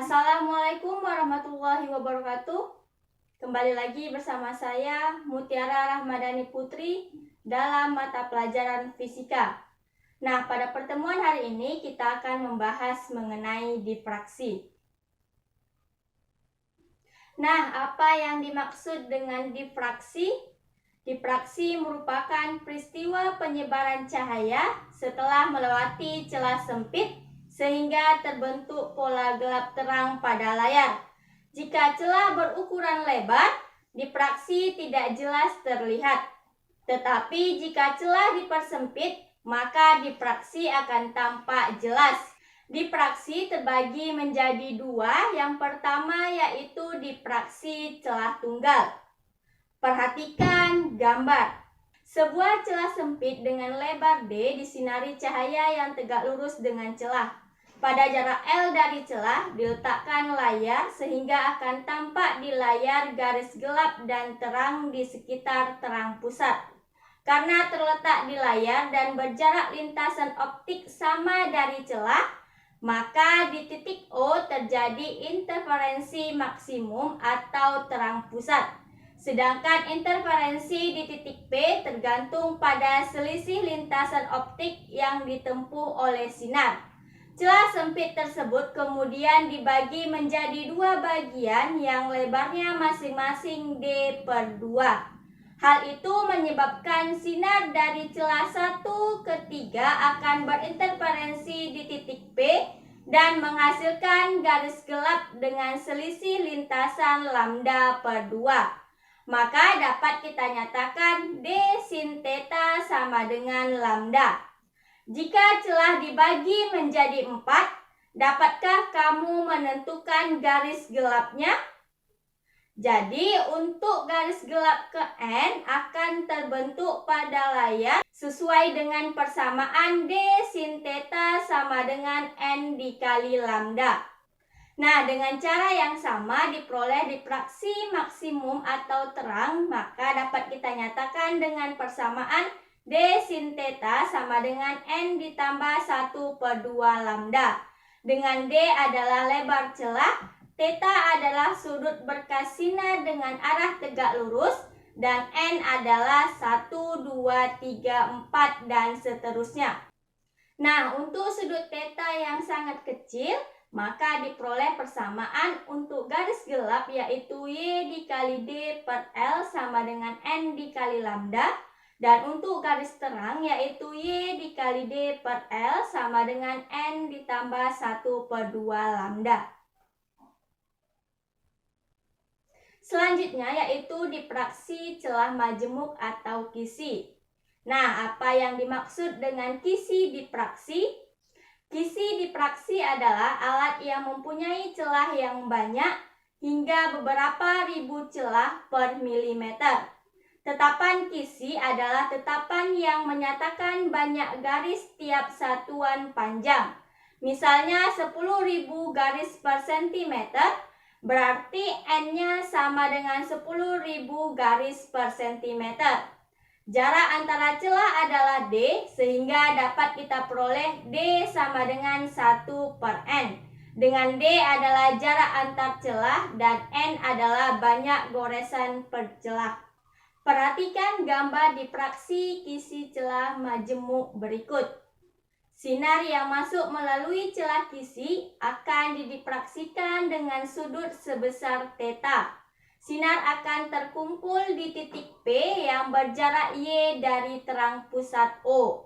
Assalamualaikum warahmatullahi wabarakatuh. Kembali lagi bersama saya Mutiara Rahmadani Putri dalam mata pelajaran fisika. Nah, pada pertemuan hari ini kita akan membahas mengenai difraksi. Nah, apa yang dimaksud dengan difraksi? Difraksi merupakan peristiwa penyebaran cahaya setelah melewati celah sempit sehingga terbentuk pola gelap terang pada layar. Jika celah berukuran lebar, difraksi tidak jelas terlihat. Tetapi jika celah dipersempit, maka difraksi akan tampak jelas. Difraksi terbagi menjadi dua. Yang pertama yaitu difraksi celah tunggal. Perhatikan gambar. Sebuah celah sempit dengan lebar D disinari cahaya yang tegak lurus dengan celah. Pada jarak L dari celah diletakkan layar sehingga akan tampak di layar garis gelap dan terang di sekitar terang pusat. Karena terletak di layar dan berjarak lintasan optik sama dari celah, maka di titik O terjadi interferensi maksimum atau terang pusat. Sedangkan interferensi di titik P tergantung pada selisih lintasan optik yang ditempuh oleh sinar. Celah sempit tersebut kemudian dibagi menjadi dua bagian yang lebarnya masing-masing D/2. Hal itu menyebabkan sinar dari celah 1 ke 3 akan berinterferensi di titik P dan menghasilkan garis gelap dengan selisih lintasan lambda/2. Maka dapat kita nyatakan D sin theta sama dengan lambda. Jika celah dibagi menjadi 4, dapatkah kamu menentukan garis gelapnya? Jadi untuk garis gelap ke N akan terbentuk pada layar sesuai dengan persamaan D sin theta sama dengan N dikali lambda. Nah, dengan cara yang sama diperoleh difraksi maksimum atau terang, maka dapat kita nyatakan dengan persamaan D sin theta sama dengan N ditambah 1/2 lambda. Dengan D adalah lebar celah, theta adalah sudut berkas sinar dengan arah tegak lurus, dan N adalah 1, 2, 3, 4, dan seterusnya. Nah, untuk sudut theta yang sangat kecil, maka diperoleh persamaan untuk garis gelap yaitu Y dikali D per L sama dengan N dikali lambda. Dan untuk garis terang yaitu Y dikali D per L sama dengan N ditambah 1/2 lambda. Selanjutnya yaitu difraksi celah majemuk atau kisi. Nah, apa yang dimaksud dengan kisi difraksi? Kisi difraksi adalah alat yang mempunyai celah yang banyak hingga beberapa ribu celah per milimeter. Tetapan kisi adalah tetapan yang menyatakan banyak garis tiap satuan panjang. Misalnya 10.000 garis per sentimeter, berarti N-nya sama dengan 10.000 garis per sentimeter. Jarak antara celah adalah D, sehingga dapat kita peroleh D sama dengan 1 per N. Dengan D adalah jarak antar celah dan N adalah banyak goresan per celah. Perhatikan gambar difraksi kisi celah majemuk berikut. Sinar yang masuk melalui celah kisi akan didifraksikan dengan sudut sebesar theta. Sinar akan terkumpul di titik P yang berjarak Y dari terang pusat O.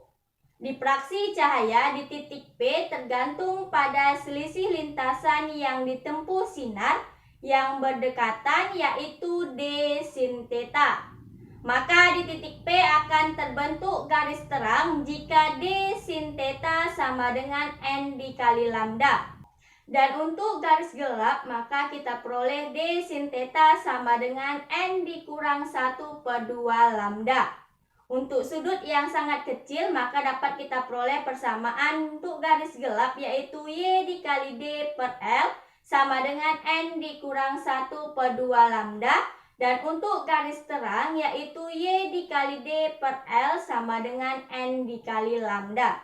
Difraksi cahaya di titik P tergantung pada selisih lintasan yang ditempuh sinar yang berdekatan yaitu D sin theta. Maka di titik P akan terbentuk garis terang jika D sin theta sama dengan N dikali lambda. Dan untuk garis gelap maka kita peroleh D sin theta sama dengan N dikurang 1/2 lambda. Untuk sudut yang sangat kecil maka dapat kita peroleh persamaan untuk garis gelap yaitu Y dikali D per L sama dengan N dikurang 1/2 lambda. Dan untuk garis terang yaitu Y dikali D per L sama dengan N dikali lambda.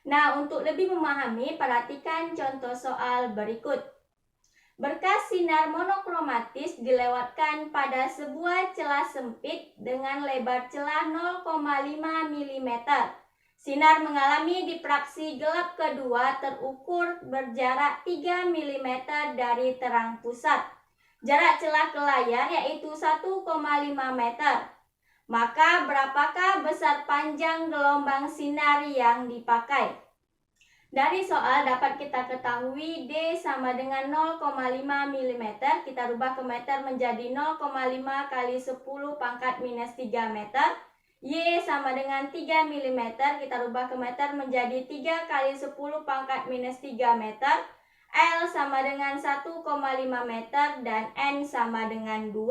Nah, untuk lebih memahami, perhatikan contoh soal berikut. Berkas sinar monokromatis dilewatkan pada sebuah celah sempit dengan lebar celah 0,5 mm. Sinar mengalami difraksi gelap kedua terukur berjarak 3 mm dari terang pusat. Jarak celah ke layar yaitu 1,5 meter. Maka berapakah besar panjang gelombang sinar yang dipakai? Dari soal dapat kita ketahui D sama dengan 0,5 mm, kita rubah ke meter menjadi 0,5 kali 10 pangkat minus 3 meter. Y sama dengan 3 mm, kita rubah ke meter menjadi 3 kali 10 pangkat minus 3 meter. L sama dengan 1,5 meter dan N sama dengan 2.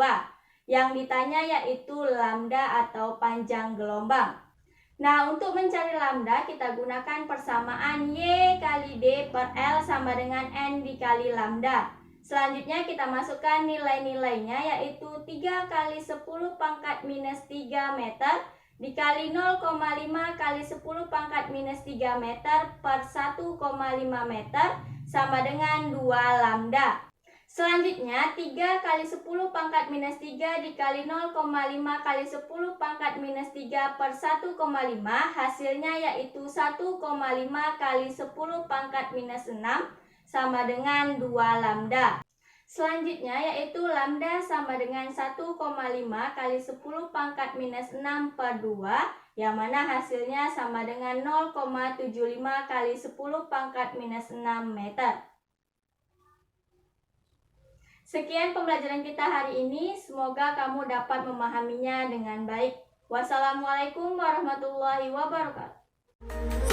Yang ditanya yaitu lambda atau panjang gelombang. Nah, untuk mencari lambda kita gunakan persamaan Y kali D per L sama dengan N dikali lambda. Selanjutnya kita masukkan nilai-nilainya yaitu 3 kali 10 pangkat minus 3 meter dikali 0,5 kali 10 pangkat minus 3 meter per 1,5 meter sama dengan 2 lambda. Selanjutnya 3 kali 10 pangkat minus 3 dikali 0,5 kali 10 pangkat minus 3 per 1,5 hasilnya yaitu 1,5 kali 10 pangkat minus 6 sama dengan 2 lambda. Selanjutnya yaitu lambda sama dengan 1,5 kali 10 pangkat minus 6 per 2 yang mana hasilnya sama dengan 0,75 kali 10 pangkat minus 6 meter. Sekian pembelajaran kita hari ini, semoga kamu dapat memahaminya dengan baik. Wassalamualaikum warahmatullahi wabarakatuh.